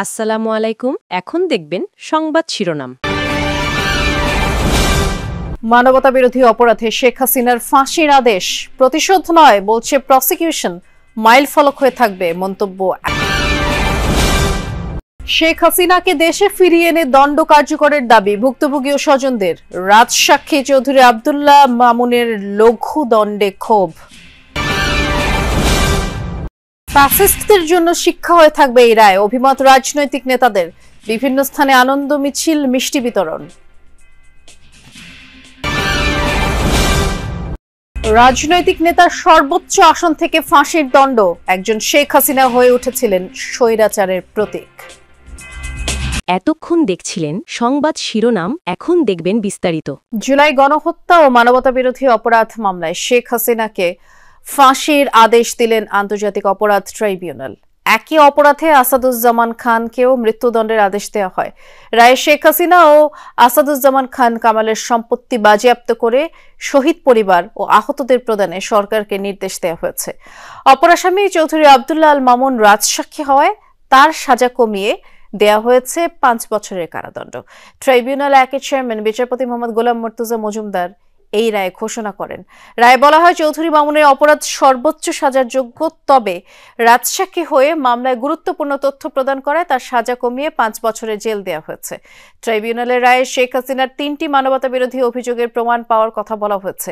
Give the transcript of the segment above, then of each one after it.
আসসালামু আলাইকুম। এখন দেখবেন সংবাদ শিরোনাম। মানবতাবিরোধী অপরাধে শেখ হাসিনার ফাঁসির আদেশ প্রতিশোধ নয় বলছে প্রসিকিউশন, মাইল ফলক হয়ে থাকবে মন্তব্য। শেখ হাসিনাকে দেশে ফিরিয়ে এনে দণ্ড কার্যকরের দাবি ভুক্তভোগী ও স্বজনদের। রাজসাক্ষী চৌধুরী আব্দুল্লাহ মামুনের লঘু দণ্ডে ক্ষোভ। ফ্যাসিস্টদের জন্য শিক্ষা হয়ে থাকবে এই রায়, অভিমত রাজনৈতিক নেতাদের। বিভিন্ন স্থানে আনন্দ মিছিল, মিষ্টি বিতরণ। রাজনৈতিক নেতার সর্বোচ্চ আসন থেকে ফাঁসির দণ্ড, একজন শেখ হাসিনা হয়ে উঠেছিলেন স্বৈরাচারের প্রতীক। এতক্ষণ দেখছিলেন সংবাদ শিরোনাম, এখন দেখবেন বিস্তারিত। জুলাই গণহত্যা ও মানবতাবিরোধী অপরাধ মামলায় শেখ হাসিনাকে ফাঁসির আদেশ দিলেন আন্তর্জাতিক অপরাধ ট্রাইব্যুনাল। একই অপরাধে আসাদুজ্জামান খানকেও মৃত্যুদণ্ডের আদেশ দেওয়া হয়। রায়ে শেখ হাসিনা ও আসাদুজ্জামান খান কামালের সম্পত্তি বাজেয়াপ্ত করে শহীদ পরিবার ও আহতদের প্রদানে সরকারকে নির্দেশ দেওয়া হয়েছে। অপর আসামি চৌধুরী আব্দুল্লাহ আল মামুন রাজসাক্ষী হওয়ায় তার সাজা কমিয়ে দেয়া হয়েছে 5 বছরের কারাদণ্ড। ট্রাইব্যুনাল একের চেয়ারম্যান বিচারপতি মোহাম্মদ গোলাম মর্তুজা মজুমদার এই রায় ঘোষণা করেন। রায় বলা হয়, চৌধুরী মামুনের অপরাধ সর্বোচ্চ সাজার যোগ্য, তবে রাজসাক্ষী হয়ে মামলায় গুরুত্বপূর্ণ তথ্য প্রদান করায় তার সাজা কমিয়ে 5 বছরের জেল দেওয়া হয়েছে। ট্রাইব্যুনালের রায়ে শেখ হাসিনার 3টি মানবতাবিরোধী অভিযোগের প্রমাণ পাওয়ার কথা বলা হয়েছে।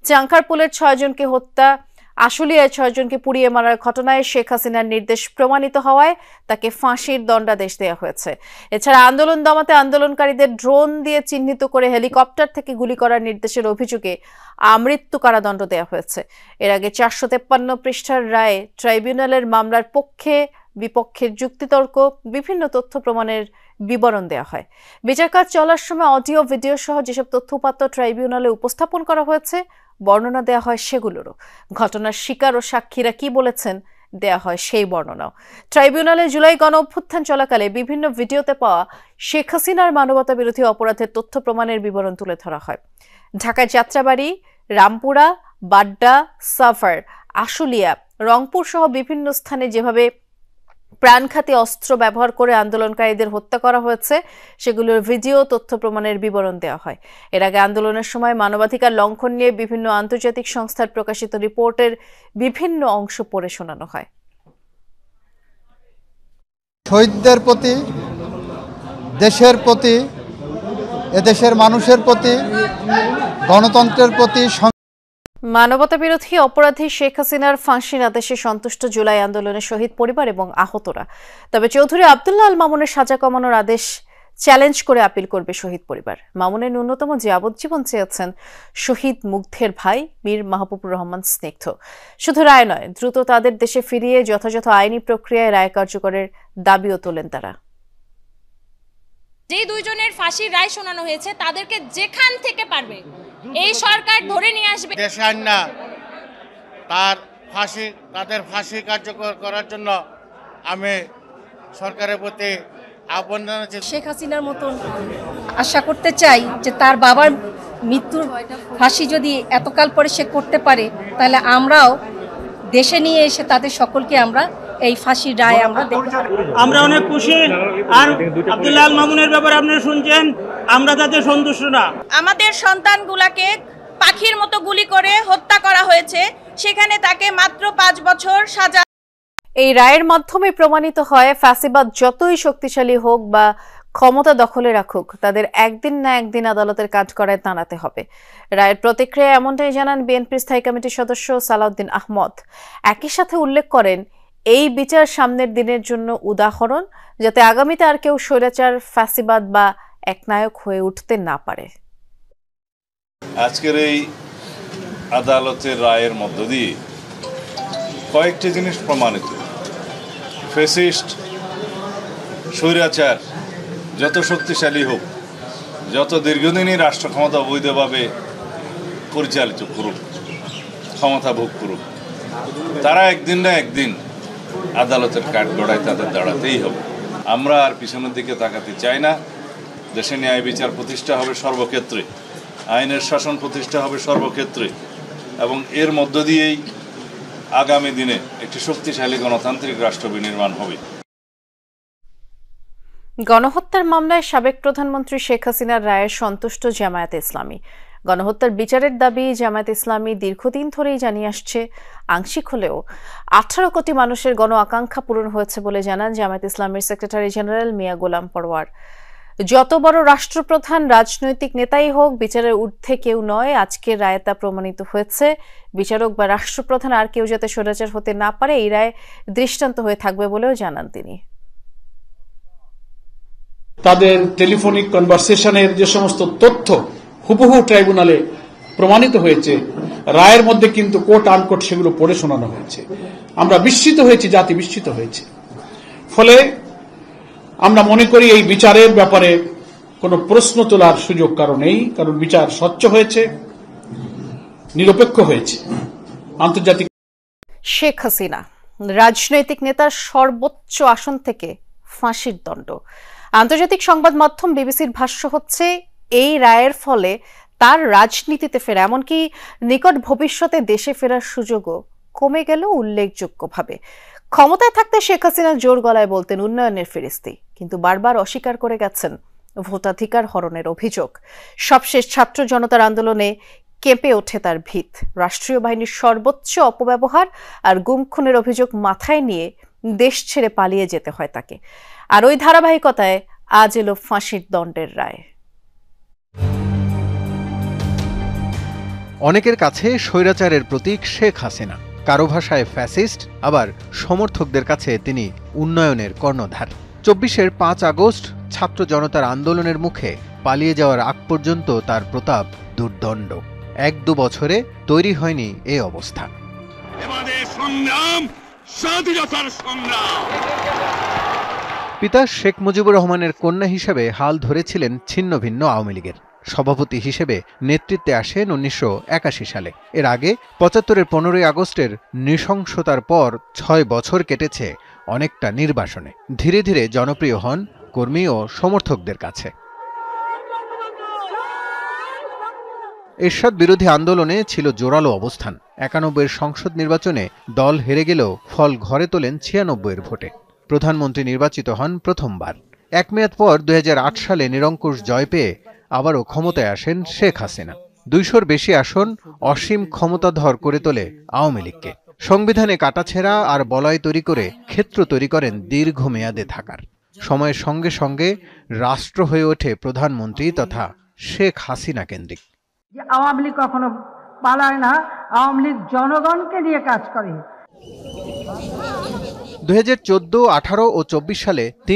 চাংখারপুলের 6 জনকে হত্যা, আশুলিয়ায় 6 জনকে পুড়িয়ে মারার ঘটনায় শেখ হাসিনার নির্দেশ প্রমাণিত হওয়ায় তাকে ফাঁসির দণ্ডাদেশ দেওয়া হয়েছে। এছাড়া আন্দোলন দমাতে আন্দোলনকারীদের ড্রোন দিয়ে চিহ্নিত করে হেলিকপ্টার থেকে গুলি করার নির্দেশের অভিযোগে আমৃত্যু কারাদণ্ড দেওয়া হয়েছে। এর আগে 453 পৃষ্ঠার রায়ে ট্রাইব্যুনালের মামলার পক্ষে বিপক্ষের যুক্তিতর্ক, বিভিন্ন তথ্য প্রমাণের বিবরণ দেওয়া হয়। বিচারকাজ চলার সময় অডিও, ভিডিও সহ যেসব তথ্যউপাত্ত ট্রাইব্যুনালে উপস্থাপন করা হয়েছে বর্ণনা দেওয়া হয় সেগুলোরও। ঘটনার শিকার ও সাক্ষীরা কি বলেছেন দেওয়া হয় সেই বর্ণনাও। ট্রাইব্যুনালে জুলাই গণ অভ্যুত্থান চলাকালে বিভিন্ন ভিডিওতে পাওয়া শেখ হাসিনার মানবতাবিরোধী অপরাধের তথ্য প্রমাণের বিবরণ তুলে ধরা হয়। ঢাকার যাত্রাবাড়ি, রামপুরা, বাড্ডা, সাফার, আশুলিয়া, রংপুর সহ বিভিন্ন স্থানে যেভাবে প্রাণঘাতী অস্ত্র ব্যবহার করে আন্দোলনকারীদের হত্যা করা হয়েছে সেগুলোর ভিডিও, তথ্য প্রমাণের বিবরণ দেওয়া হয়। এর আগে আন্দোলনের সময় মানবাধিকার লঙ্ঘন নিয়ে বিভিন্ন আন্তর্জাতিক সংস্থার প্রকাশিত রিপোর্টের বিভিন্ন অংশ পড়ে শোনানো হয়। শহীদদের প্রতি, দেশের প্রতি, এদেশের মানুষের প্রতি, গণতন্ত্রের প্রতি মানবতাবিরোধী অপরাধী শেখ হাসিনার ফাঁসির আদেশে সন্তুষ্ট জুলাই আন্দোলনের শহীদ পরিবার এবং আহতরা। তবে চৌধুরী আব্দুল্লাহ আল মামুনের সাজা কমানোর আদেশ চ্যালেঞ্জ করে আপিল করবে শহীদ পরিবার। মামুনের ন্যূনতম যাবজ্জীবন চেয়েছেন শহীদ মুগ্ধের ভাই মীর মাহবুবুর রহমান স্নিগ্ধ। শুধু রায় নয়, দ্রুত তাদের দেশে ফিরিয়ে যথাযথ আইনি প্রক্রিয়ায় রায় কার্যকরের দাবিও তোলেন তারা। যে 2 জনের ফাঁসির রায় শোনানো হয়েছে তাদেরকে যেখান থেকে পারবে এই সরকার ধরে নিয়ে আসবে। দেশে আইনা তাদের ফাঁসি কার্যকর করার জন্য আমি সরকারের প্রতি আহ্বান জানাচ্ছি। শেখ হাসিনার মতন আশা করতে চাই যে তার বাবার মৃত্যুর ফাঁসি যদি এতকাল পরে সে করতে পারে, তাহলে আমরাও দেশে নিয়ে এসে তাদের সকলকে আমরা এই ফাঁসির রায় আমরা অনেক খুশি। আর আব্দুল্লাহ আল মামুনের ব্যাপারে আপনারা শুনছেন, আমরা তাতে সন্তুষ্ট না। আমাদের সন্তানগুলাকে পাখির মতো গুলি করে হত্যা করা হয়েছে, সেখানে তাকে মাত্র 5 বছর সাজা। এই রায়ের মাধ্যমে প্রমাণিত হয়, ফ্যাসিবাদ যতই শক্তিশালী হোক বা ক্ষমতা দখলে রাখুক, তাদের একদিন না একদিন আদালতের কাঠগড়ায় দাঁড়াতে হবে। রায়ের প্রতিক্রিয়া এমনটাই জানান বিএনপির স্থায়ী কমিটির সদস্য সালাউদ্দিন আহমদ। একই সাথে উল্লেখ করেন, এই বিচার সামনের দিনের জন্য উদাহরণ, যাতে আগামীতে আর কেউ স্বৈরাচার, ফ্যাসিবাদ বা একনায়ক হয়ে উঠতে না পারে। আজকের এই আদালতের রায়ের মধ্য দিয়ে কয়েকটি জিনিস প্রমাণিত। ফ্যাসিস্ট, স্বৈরাচার যত শক্তিশালী হোক, যত দীর্ঘদিনই রাষ্ট্র ক্ষমতা অবৈধভাবে পরিচালিত করুক, ক্ষমতা ভোগ করুক, তারা একদিন না একদিন আদালতের কাঠগড়ায় তাদের দাঁড়াতেই হবে। আমরা আর পিছনের দিকে তাকাতে চাই না। দেশে ন্যায় বিচার প্রতিষ্ঠা হবে সর্বক্ষেত্রে, আইনের শাসন প্রতিষ্ঠা হবে সর্বক্ষেত্রে, এবং এর মধ্য দিয়েই আগামী দিনে একটি শক্তিশালী গণতান্ত্রিক রাষ্ট্র বিনির্মাণ হবে। গণহত্যার মামলায় সাবেক প্রধানমন্ত্রী শেখ হাসিনার রায়ে সন্তুষ্ট জামায়াতে ইসলামী। গণহত্যার বিচারের দাবি জামায়াতে ইসলামী দীর্ঘদিন ধরেই জানিয়ে আসছে। আংশিক হলেও 18 কোটি মানুষের গণ আকাঙ্ক্ষা পূরণ হয়েছে বলে জানান জামায়াতে ইসলামীর সেক্রেটারি জেনারেল মিয়া গোলাম পরওয়ার। যত বড় রাষ্ট্রপ্রধান রাজনৈতিক নেতাই হোক, বিচারের ঊর্ধ্বে কেউ নয়। আজকের রায়ে তা প্রমাণিত হয়েছে। বিচারক বা রাষ্ট্রপ্রধান আর কেউ যাতে স্বৈরাচার হতে না পারে, এই রায় দৃষ্টান্ত হয়ে থাকবে বলেও জানান তিনি। তাদের টেলিফোনিক কনভারসেশনের যে সমস্ত তথ্য হুবহু ট্রাইব্যুনালে প্রমাণিত হয়েছে, রায়ের মধ্যে কিন্তু কোট আনকোট সেগুলো পড়ে শোনানো হয়েছে। আমরা বিস্মিত হয়েছি, জাতি বিস্মিত হয়েছে। ফলে আমরা মনে করি এই বিচারের ব্যাপারে কোনো প্রশ্ন তোলার সুযোগ কারণ নেই, কারণ বিচার স্বচ্ছ হয়েছে, নিরপেক্ষ হয়েছে। আন্তর্জাতিক শেখ হাসিনা রাজনৈতিক নেতার সর্বোচ্চ আসন থেকে ফাঁসির দণ্ড। আন্তর্জাতিক সংবাদ মাধ্যম বিবিসির ভাষ্য হচ্ছে, এই রায়ের ফলে তার রাজনীতিতে ফেরা, এমনকি নিকট ভবিষ্যতে দেশে ফেরার সুযোগও কমে গেল উল্লেখযোগ্যভাবে। ক্ষমতায় থাকতে শেখ হাসিনা জোর গলায় বলতেন উন্নয়নের ফেরিস্তি, কিন্তু বারবার অস্বীকার করে গেছেন ভোটাধিকার হরণের অভিযোগ। সবশেষ ছাত্র জনতার আন্দোলনে কেঁপে ওঠে তার ভিত। রাষ্ট্রীয় বাহিনীর সর্বোচ্চ অপব্যবহার আর গুম খুনের অভিযোগ মাথায় নিয়ে দেশ ছেড়ে পালিয়ে যেতে হয় তাকে। আর ওই ধারাবাহিকতায় আজ এলো ফাঁসির দণ্ডের রায়। অনেকের কাছে স্বৈরাচারের প্রতীক শেখ হাসিনা, কারো ভাষায় ফ্যাসিস্ট, আবার সমর্থকদের কাছে তিনি উন্নয়নের কর্ণধার। 24-এর 5 আগস্ট ছাত্র জনতার আন্দোলনের মুখে পালিয়ে যাওয়ার আগ পর্যন্ত তার প্রতাপ দুর্দণ্ড। 1-2 বছরে তৈরি হয়নি এ অবস্থা। পিতা শেখ মুজিবুর রহমানের কন্যা হিসেবে হাল ধরেছিলেন ছিন্ন ভিন্ন আওয়ামী লীগের। সভাপতি হিসেবে নেতৃত্বে আসেন 1981 সালে। এর আগে 75-এর 15ই আগস্টের নৃশংসতার পর 6 বছর কেটেছে অনেকটা নির্বাসনে। ধীরে ধীরে জনপ্রিয় হন কর্মী ও সমর্থকদের কাছে। এরশাদ বিরোধী আন্দোলনে ছিল জোরালো অবস্থান। 91-এর সংসদ নির্বাচনে দল হেরে গেলেও ফল ঘরে তোলেন 96-এর ভোটে। প্রধানমন্ত্রী নির্বাচিত হন প্রথমবার। 1 মেয়াদ পর 2008 সালে নিরঙ্কুশ জয় পেয়ে আবারও ক্ষমতায় আসেন শেখ হাসিনা। 200-র বেশি আসন অসীম ক্ষমতাধর করে তোলে আওয়ামী লীগকে। সংবিধানে কাটাছেঁড়া আর বলয় তৈরি করে ক্ষেত্র তৈরি করেন দীর্ঘমেয়াদে থাকার। সময়ের সঙ্গে সঙ্গে রাষ্ট্র হয়ে ওঠে প্রধানমন্ত্রী তথা শেখ হাসিনা কেন্দ্রিক। আওয়ামী লীগ কখনো পালায় না, আওয়ামী লীগ জনগণকে নিয়ে কাজ করে। 2014, 18 ও 24 সালে